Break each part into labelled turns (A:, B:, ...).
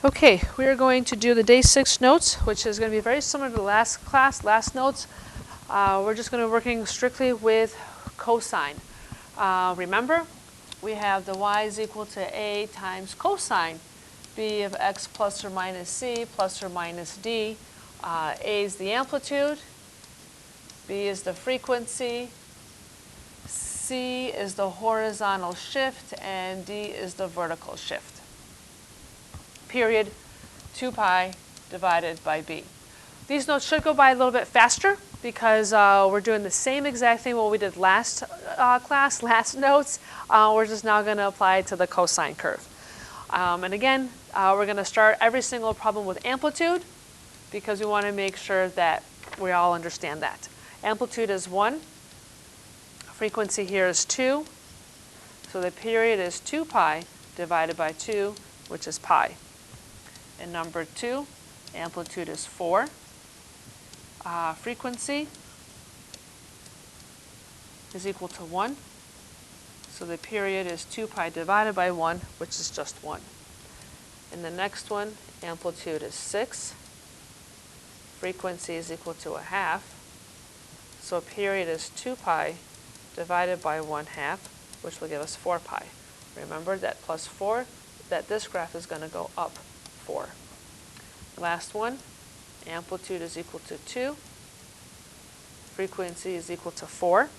A: Okay, we are going to do the day 6 notes, which is going to be very similar to the last class, last notes. We're just going to be working strictly with cosine. Remember, we have the y is equal to a times cosine b of x plus or minus c plus or minus d. A is the amplitude, b is the frequency, c is the horizontal shift, and d is the vertical shift. Period, 2 pi divided by b. These notes should go by a little bit faster because we're doing the same exact thing what we did last class, last notes. We're just now going to apply it to the cosine curve. And again, we're going to start every single problem with amplitude because we want to make sure that we all understand that. Amplitude is 1. Frequency here is 2. So the period is 2 pi divided by 2, which is pi. And number 2, amplitude is 4. Frequency is equal to 1. So the period is 2 pi divided by 1, which is just 1. And the next one, amplitude is 6. Frequency is equal to 1/2. So period is 2 pi divided by 1/2, which will give us 4 pi. Remember that plus 4, that this graph is going to go up 4. Last one, amplitude is equal to 2. Frequency is equal to 4.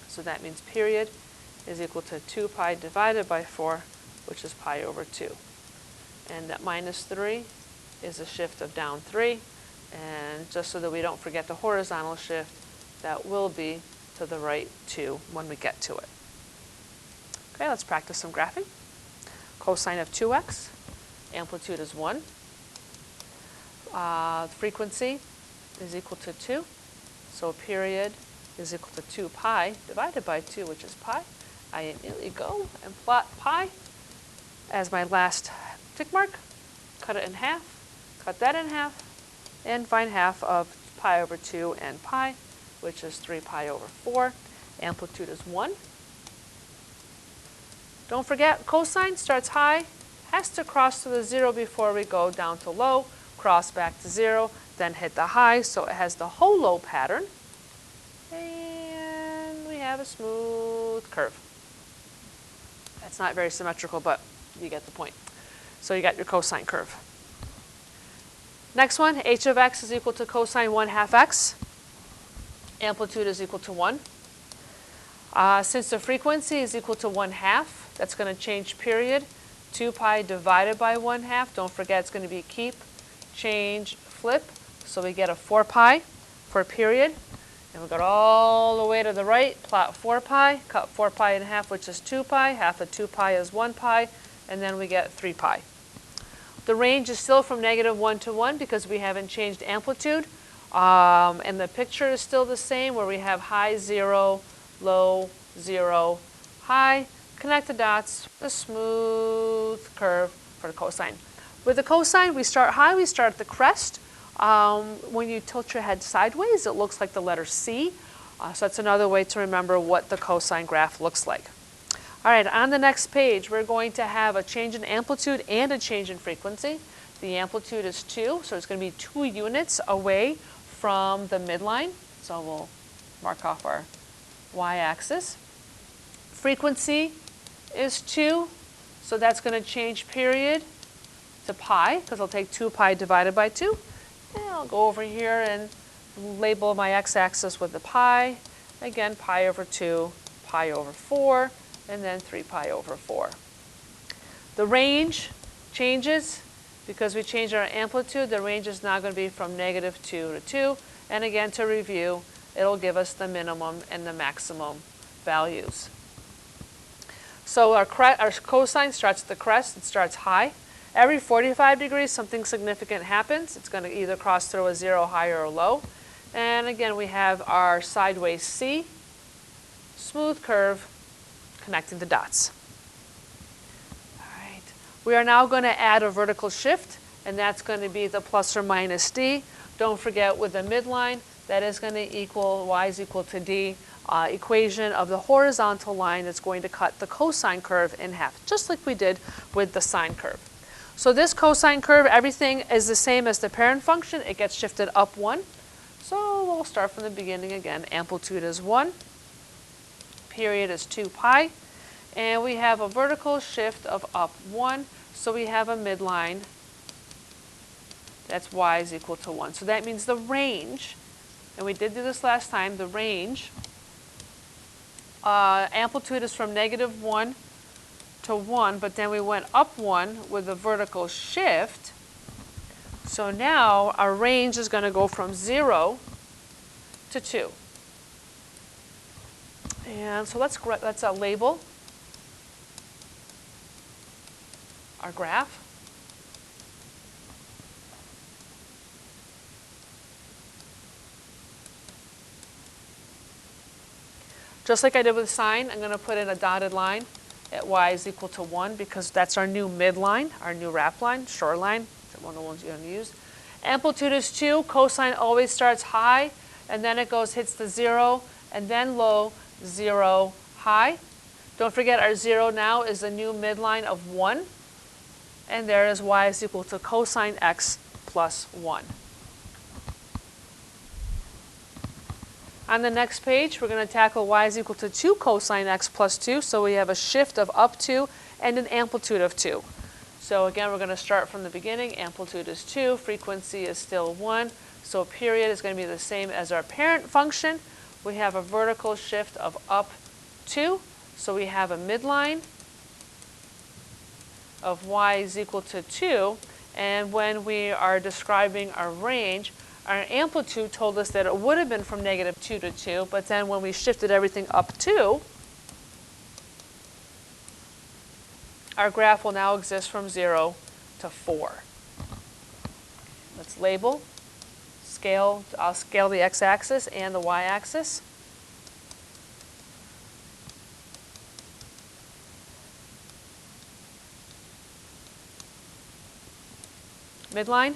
A: So that means period is equal to 2 pi divided by 4, which is pi over 2. And that minus 3 is a shift of down 3. And just so that we don't forget the horizontal shift, that will be to the right 2 when we get to it. Okay, let's practice some graphing. Cosine of 2x. Amplitude is 1. Frequency is equal to 2. So period is equal to 2 pi divided by 2, which is pi. I immediately go and plot pi as my last tick mark. Cut it in half. Cut that in half. And find half of pi over 2 and pi, which is 3 pi over 4. Amplitude is 1. Don't forget, cosine starts high, has to cross to the 0 before we go down to low, cross back to 0, then hit the high, so it has the holo pattern. And we have a smooth curve. That's not very symmetrical, but you get the point. So you got your cosine curve. Next one, h of x is equal to cosine 1/2 x. Amplitude is equal to 1. Since the frequency is equal to 1/2, that's going to change period. 2 pi divided by 1/2. Don't forget it's going to be keep, change, flip. So we get a 4 pi for a period. And we go all the way to the right, plot 4 pi, cut 4 pi in half, which is 2 pi. Half of 2 pi is 1 pi. And then we get 3 pi. The range is still from -1 to 1 because we haven't changed amplitude. And the picture is still the same where we have high 0, low 0, high. Connect the dots, a smooth curve for the cosine. With the cosine, we start high, we start at the crest. When you tilt your head sideways, it looks like the letter C. So that's another way to remember what the cosine graph looks like. All right, on the next page, we're going to have a change in amplitude and a change in frequency. The amplitude is 2, so it's going to be 2 units away from the midline. So we'll mark off our y-axis. Frequency is 2, so that's going to change period to pi, because I'll take 2 pi divided by 2. And I'll go over here and label my x-axis with the pi. Again, pi over 2, pi over 4, and then 3 pi over 4. The range changes because we changed our amplitude. The range is now going to be from -2 to 2. And again, to review, it'll give us the minimum and the maximum values. So our cosine starts at the crest. It starts high. Every 45 degrees, something significant happens. It's going to either cross through a 0, high, or low. And again, we have our sideways C, smooth curve, connecting the dots. All right. We are now going to add a vertical shift, and that's going to be the plus or minus D. Don't forget with the midline, that is going to equal y is equal to D. Equation of the horizontal line that's going to cut the cosine curve in half, just like we did with the sine curve. So this cosine curve, everything is the same as the parent function. It gets shifted up 1. So we'll start from the beginning again. Amplitude is 1. Period is 2 pi. And we have a vertical shift of up 1. So we have a midline. That's y is equal to 1. So that means the range, and we did do this last time, the range, amplitude is from -1 to 1, but then we went up 1 with a vertical shift. So now our range is going to go from 0 to 2. And so let's label our graph. Just like I did with sine, I'm going to put in a dotted line at y is equal to 1 because that's our new midline, our new wrap line, shoreline. That's one of the ones you're going to use. Amplitude is 2. Cosine always starts high, and then it hits the 0, and then low, 0, high. Don't forget our 0 now is the new midline of 1. And there is y is equal to cosine x plus 1. On the next page, we're going to tackle y is equal to 2 cosine x plus 2. So we have a shift of up 2 and an amplitude of 2. So again, we're going to start from the beginning. Amplitude is 2. Frequency is still 1. So period is going to be the same as our parent function. We have a vertical shift of up 2. So we have a midline of y is equal to 2. And when we are describing our range, our amplitude told us that it would have been from -2 to 2, but then when we shifted everything up 2, our graph will now exist from 0 to 4. Let's label, scale. I'll scale the x-axis and the y-axis. Midline.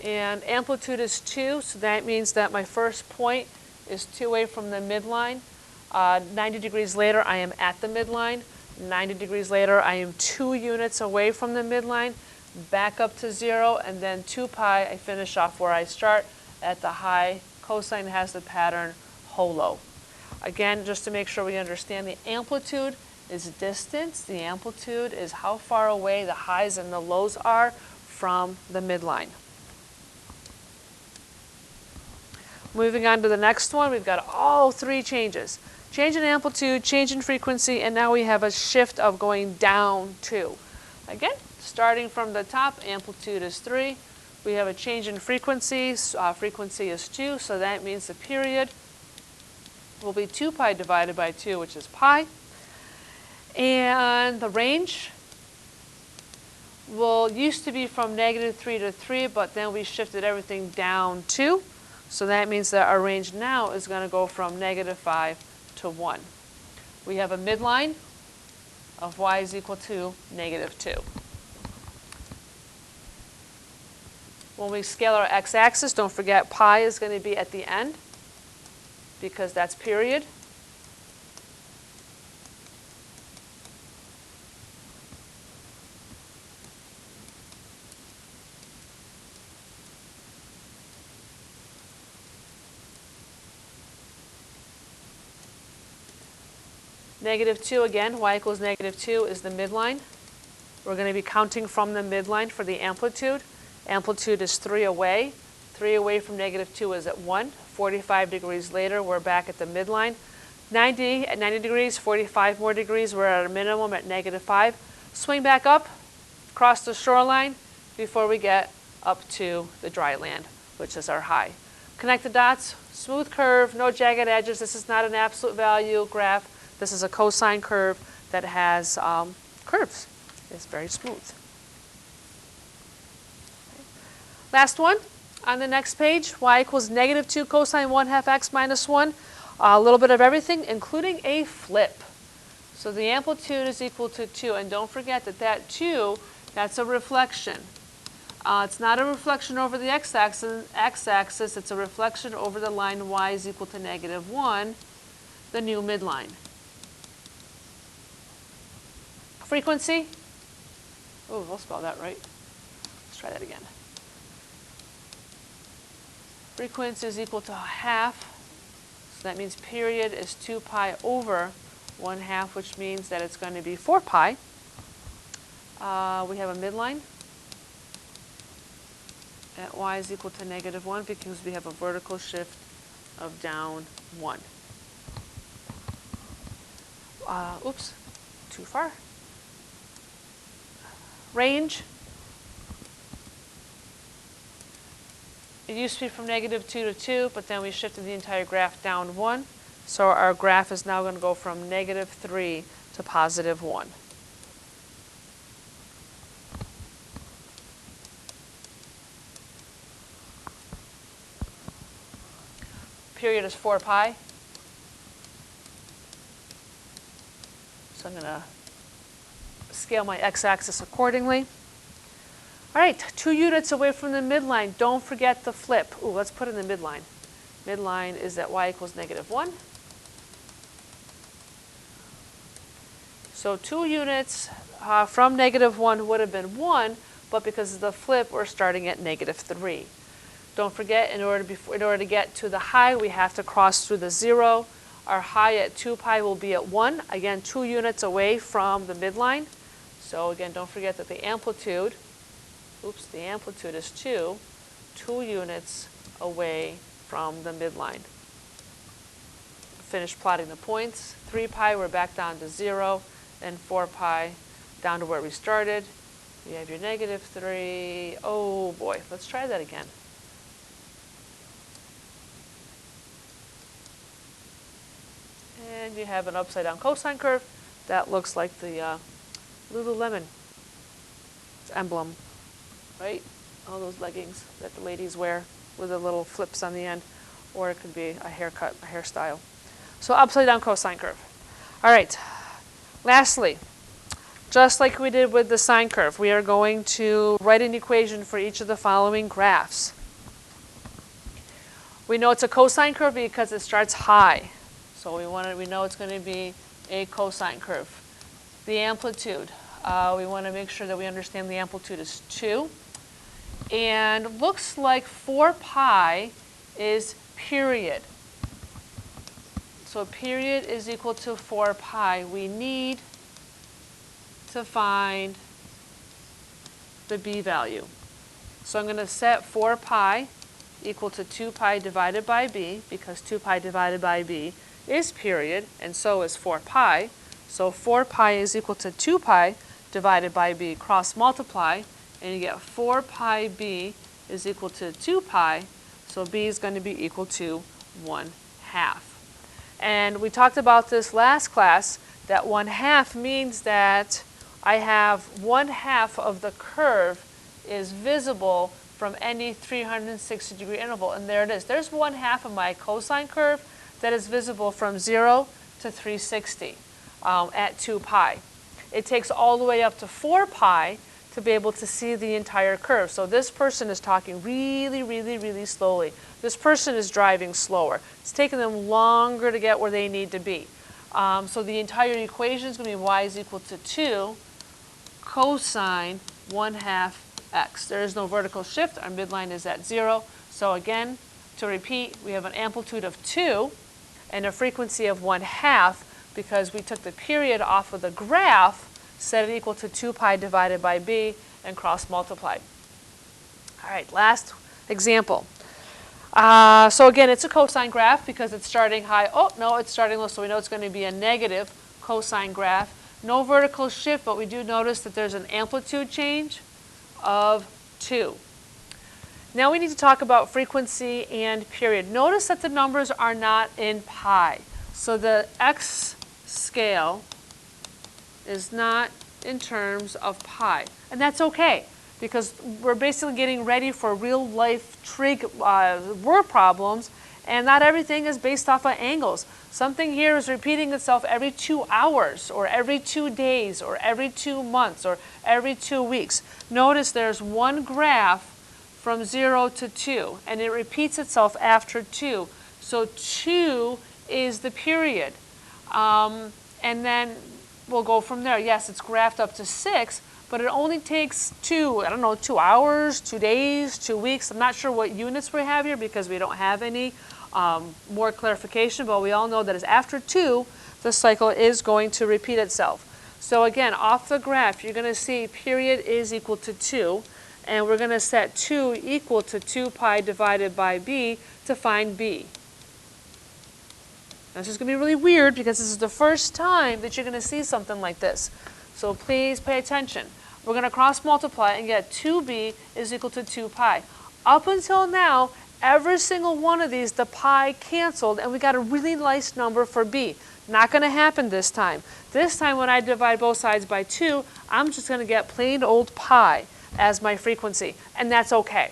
A: And amplitude is 2, so that means that my first point is 2 away from the midline. 90 degrees later, I am at the midline. 90 degrees later, I am 2 units away from the midline, back up to 0, and then 2 pi, I finish off where I start at the high. Cosine has the pattern HOLO. Again, just to make sure we understand, the amplitude is distance. The amplitude is how far away the highs and the lows are from the midline. Moving on to the next one, we've got all 3 changes. Change in amplitude, change in frequency, and now we have a shift of going down 2. Again, starting from the top, amplitude is 3. We have a change in frequency. Frequency is 2, so that means the period will be 2 pi divided by 2, which is pi. And the range used to be from -3 to 3, but then we shifted everything down 2. So that means that our range now is going to go from -5 to 1. We have a midline of y is equal to -2. When we scale our x-axis, don't forget pi is going to be at the end because that's period. -2 again, y equals -2 is the midline. We're going to be counting from the midline for the amplitude. Amplitude is 3 away. 3 away from -2 is at 1. 45 degrees later, we're back at the midline. At 90 degrees, 45 more degrees, we're at a minimum at -5. Swing back up, cross the shoreline before we get up to the dry land, which is our high. Connect the dots, smooth curve, no jagged edges. This is not an absolute value graph. This is a cosine curve that has curves. It's very smooth. Last one on the next page, y equals -2 cosine 1/2 x minus 1. A little bit of everything, including a flip. So the amplitude is equal to 2. And don't forget that 2, that's a reflection. It's not a reflection over the x-axis. It's a reflection over the line y is equal to -1, the new midline. frequency, oh, I'll spell that right. Let's try that again. Frequency is equal to 1/2. So that means period is 2 pi over 1/2, which means that it's going to be 4 pi. We have a midline at y is equal to -1 because we have a vertical shift of down 1. Oops, too far. Range. It used to be from -2 to 2, but then we shifted the entire graph down 1. So our graph is now going to go from -3 to +1. Period is 4 pi. So I'm going to scale my x-axis accordingly. All right, 2 units away from the midline. Don't forget the flip. Ooh, let's put in the midline. Midline is at y equals -1. So 2 units from -1 would have been 1, but because of the flip, we're starting at -3. Don't forget, in order to get to the high, we have to cross through the 0. Our high at 2 pi will be at 1. Again, 2 units away from the midline. So again, don't forget that the amplitude is 2 units away from the midline. Finish plotting the points. 3 pi, we're back down to 0, and 4 pi down to where we started. You have your -3. Oh boy, let's try that again. And you have an upside down cosine curve. That looks like the Lululemon emblem, right? All those leggings that the ladies wear with the little flips on the end. Or it could be a haircut, a hairstyle. So upside down cosine curve. All right. Lastly, just like we did with the sine curve, we are going to write an equation for each of the following graphs. We know it's a cosine curve because it starts high. So we know it's going to be a cosine curve. The amplitude, we want to make sure that we understand the amplitude is 2. And looks like 4 pi is period. So period is equal to 4 pi. We need to find the b value. So I'm going to set 4 pi equal to 2 pi divided by b, because 2 pi divided by b is period, and so is 4 pi. So 4 pi is equal to 2 pi divided by b. Cross multiply, and you get 4 pi b is equal to 2 pi. So b is going to be equal to 1/2. And we talked about this last class, that 1/2 means that I have 1/2 of the curve is visible from any 360-degree interval. And there it is. There's 1/2 of my cosine curve that is visible from 0 to 360 at 2 pi. It takes all the way up to 4 pi to be able to see the entire curve. So this person is talking really, really, really slowly. This person is driving slower. It's taking them longer to get where they need to be. So the entire equation is going to be y is equal to 2 cosine 1/2 x. There is no vertical shift. Our midline is at 0. So again, to repeat, we have an amplitude of 2 and a frequency of 1/2 because we took the period off of the graph, set it equal to 2 pi divided by b, and cross multiplied. All right, last example. So again, it's a cosine graph because it's starting high. Oh, no, it's starting low, so we know it's going to be a negative cosine graph. No vertical shift, but we do notice that there's an amplitude change of 2. Now we need to talk about frequency and period. Notice that the numbers are not in pi. So the x scale is not in terms of pi. And that's okay, because we're basically getting ready for real life trig word problems, and not everything is based off of angles. Something here is repeating itself every 2 hours, or every 2 days, or every 2 months, or every 2 weeks. Notice there's one graph from 0 to 2, and it repeats itself after 2. So 2 is the period. And then we'll go from there. Yes, it's graphed up to 6, but it only takes 2 hours, 2 days, 2 weeks. I'm not sure what units we have here because we don't have any more clarification, but we all know that is after 2, the cycle is going to repeat itself. So again, off the graph, you're going to see period is equal to 2, and we're going to set 2 equal to 2 pi divided by b to find b. Now, this is going to be really weird because this is the first time that you're going to see something like this. So please pay attention. We're going to cross multiply and get 2b is equal to 2 pi. Up until now, every single one of these, the pi canceled, and we got a really nice number for b. Not going to happen this time. This time when I divide both sides by 2, I'm just going to get plain old pi as my frequency, and that's okay.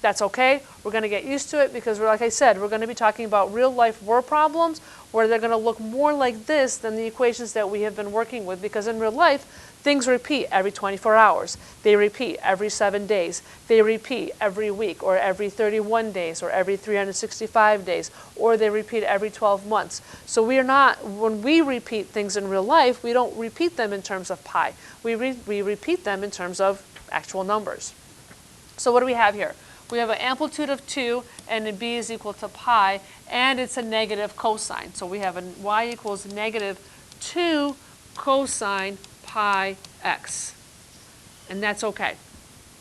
A: That's okay. We're going to get used to it because, like I said, we're going to be talking about real-life word problems where they're going to look more like this than the equations that we have been working with, because in real life, things repeat every 24 hours. They repeat every 7 days. They repeat every week or every 31 days or every 365 days, or they repeat every 12 months. So we are not, when we repeat things in real life, we don't repeat them in terms of pi. We repeat them in terms of actual numbers. So what do we have here? We have an amplitude of 2, and then b is equal to pi, and it's a negative cosine. So we have a y equals negative 2 cosine pi x. And that's okay.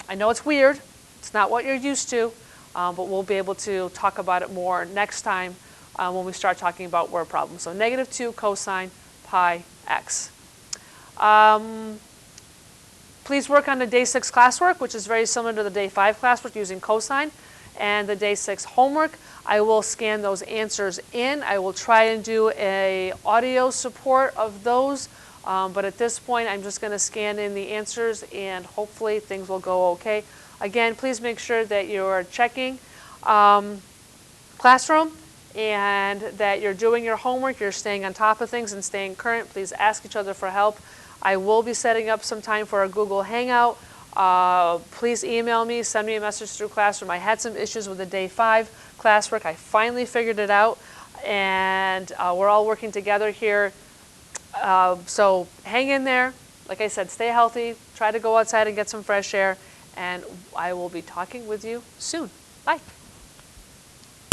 A: I know it's weird. It's not what you're used to, but we'll be able to talk about it more next time when we start talking about word problems. So negative 2 cosine pi x. Please work on the day 6 classwork, which is very similar to the day 5 classwork using cosine, and the day 6 homework. I will scan those answers in. I will try and do an audio support of those, but at this point I'm just going to scan in the answers and hopefully things will go okay. Again, please make sure that you're checking Classroom and that you're doing your homework, you're staying on top of things and staying current. Please ask each other for help. I will be setting up some time for a Google Hangout. Please email me, send me a message through Classroom. I had some issues with the day 5 classwork. I finally figured it out, and we're all working together here. So hang in there. Like I said, stay healthy. Try to go outside and get some fresh air, and I will be talking with you soon. Bye.